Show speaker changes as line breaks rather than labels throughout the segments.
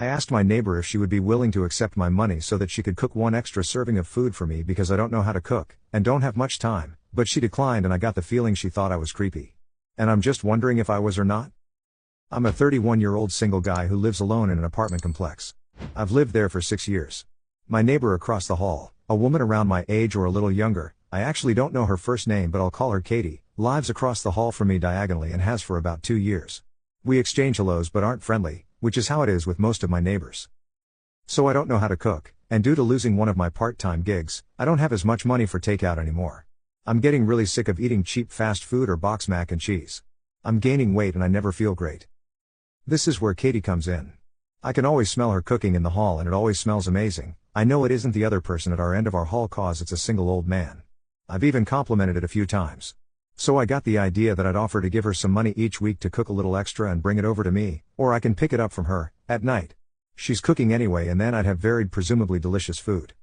I asked my neighbor if she would be willing to accept my money so that she could cook one extra serving of food for me because I don't know how to cook, and don't have much time, but she declined and I got the feeling she thought I was creepy. And I'm just wondering if I was or not. I'm a 31-year-old single guy who lives alone in an apartment complex. I've lived there for 6 years. My neighbor across the hall, a woman around my age or a little younger, I actually don't know her first name but I'll call her Katie, lives across the hall from me diagonally and has for about 2 years. We exchange hellos but aren't friendly, which is how it is with most of my neighbors. So I don't know how to cook, and due to losing one of my part-time gigs, I don't have as much money for takeout anymore. I'm getting really sick of eating cheap fast food or box mac and cheese. I'm gaining weight and I never feel great. This is where Katie comes in. I can always smell her cooking in the hall and it always smells amazing. I know it isn't the other person at our end of our hall cause it's a single old man. I've even complimented it a few times. So I got the idea that I'd offer to give her some money each week to cook a little extra and bring it over to me, or I can pick it up from her, at night. She's cooking anyway and then I'd have varied presumably delicious food.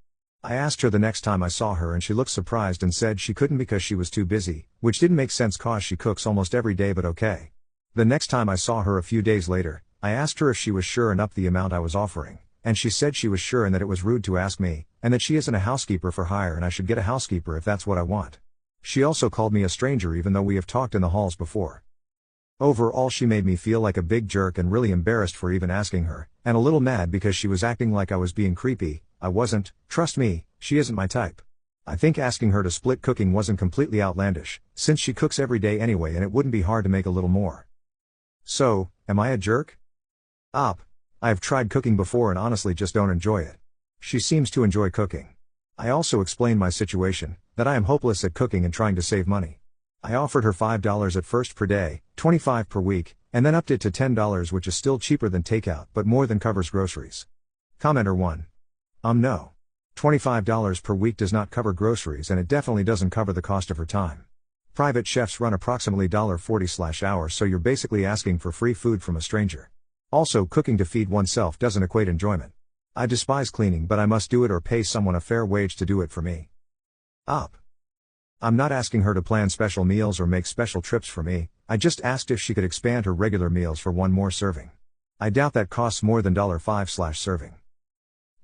I asked her the next time I saw her and she looked surprised and said she couldn't because she was too busy, which didn't make sense cause she cooks almost every day but okay. The next time I saw her a few days later, I asked her if she was sure and upped the amount I was offering, and she said she was sure and that it was rude to ask me, and that she isn't a housekeeper for hire and I should get a housekeeper if that's what I want. She also called me a stranger even though we have talked in the halls before. Overall she made me feel like a big jerk and really embarrassed for even asking her, and a little mad because she was acting like I was being creepy. I wasn't, trust me, she isn't my type. I think asking her to split cooking wasn't completely outlandish, since she cooks every day anyway and it wouldn't be hard to make a little more. So, am I a jerk? I have tried cooking before and honestly just don't enjoy it. She seems to enjoy cooking. I also explained my situation, that I am hopeless at cooking and trying to save money. I offered her $5 at first per day, $25 per week, and then upped it to $10 which is still cheaper than takeout but more than covers groceries. Commenter 1. No. $25 per week does not cover groceries and it definitely doesn't cover the cost of her time. Private chefs run approximately $40/hour so you're basically asking for free food from a stranger. Also cooking to feed oneself doesn't equate enjoyment. I despise cleaning but I must do it or pay someone a fair wage to do it for me. I'm not asking her to plan special meals or make special trips for me, I just asked if she could expand her regular meals for one more serving. I doubt that costs more than $5/serving.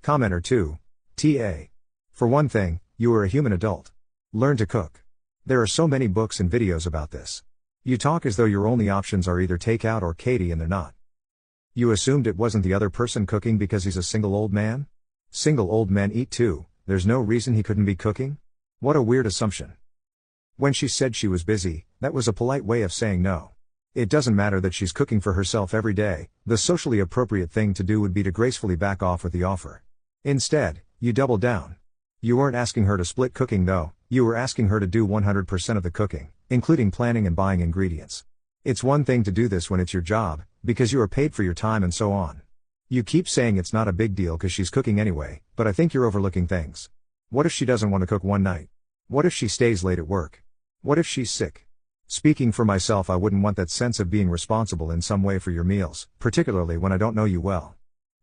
Commenter 2. TA. For one thing, you are a human adult. Learn to cook. There are so many books and videos about this. You talk as though your only options are either takeout or Katie and they're not. You assumed it wasn't the other person cooking because he's a single old man? Single old men eat too, there's no reason he couldn't be cooking? What a weird assumption. When she said she was busy, that was a polite way of saying no. It doesn't matter that she's cooking for herself every day, the socially appropriate thing to do would be to gracefully back off with the offer. Instead, you double down. You weren't asking her to split cooking though, you were asking her to do 100% of the cooking, including planning and buying ingredients. It's one thing to do this when it's your job, because you are paid for your time and so on. You keep saying it's not a big deal cause she's cooking anyway, but I think you're overlooking things. What if she doesn't want to cook one night? What if she stays late at work? What if she's sick? Speaking for myself, I wouldn't want that sense of being responsible in some way for your meals, particularly when I don't know you well.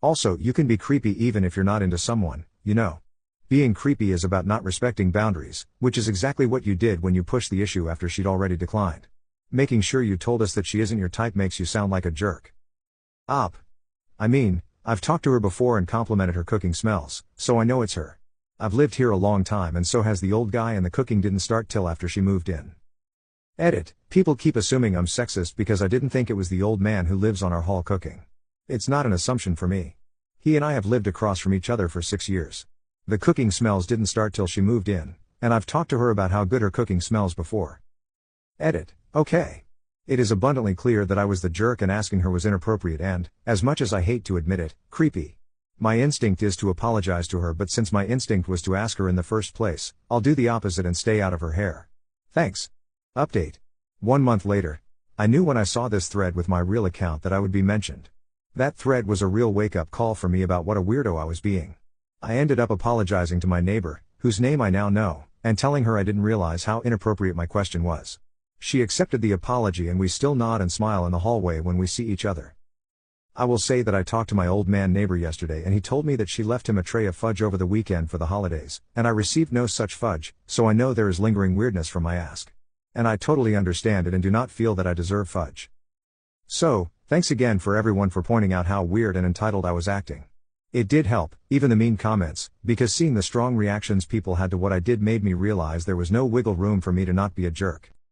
Also, you can be creepy even if you're not into someone, you know. Being creepy is about not respecting boundaries, which is exactly what you did when you pushed the issue after she'd already declined. Making sure you told us that she isn't your type makes you sound like a jerk. I've talked to her before and complimented her cooking smells, so I know it's her. I've lived here a long time and so has the old guy and the cooking didn't start till after she moved in. Edit. People keep assuming I'm sexist because I didn't think it was the old man who lives on our hall cooking. It's not an assumption for me. He and I have lived across from each other for 6 years. The cooking smells didn't start till she moved in, and I've talked to her about how good her cooking smells before. Edit. Okay. It is abundantly clear that I was the jerk and asking her was inappropriate and, as much as I hate to admit it, creepy. My instinct is to apologize to her, but since my instinct was to ask her in the first place, I'll do the opposite and stay out of her hair. Thanks. Update. 1 month later. I knew when I saw this thread with my real account that I would be mentioned. That thread was a real wake-up call for me about what a weirdo I was being. I ended up apologizing to my neighbor, whose name I now know, and telling her I didn't realize how inappropriate my question was. She accepted the apology and we still nod and smile in the hallway when we see each other. I will say that I talked to my old man neighbor yesterday and he told me that she left him a tray of fudge over the weekend for the holidays, and I received no such fudge, so I know there is lingering weirdness from my ask. And I totally understand it and do not feel that I deserve fudge. So, thanks again for everyone for pointing out how weird and entitled I was acting. It did help, even the mean comments, because seeing the strong reactions people had to what I did made me realize there was no wiggle room for me to not be a jerk.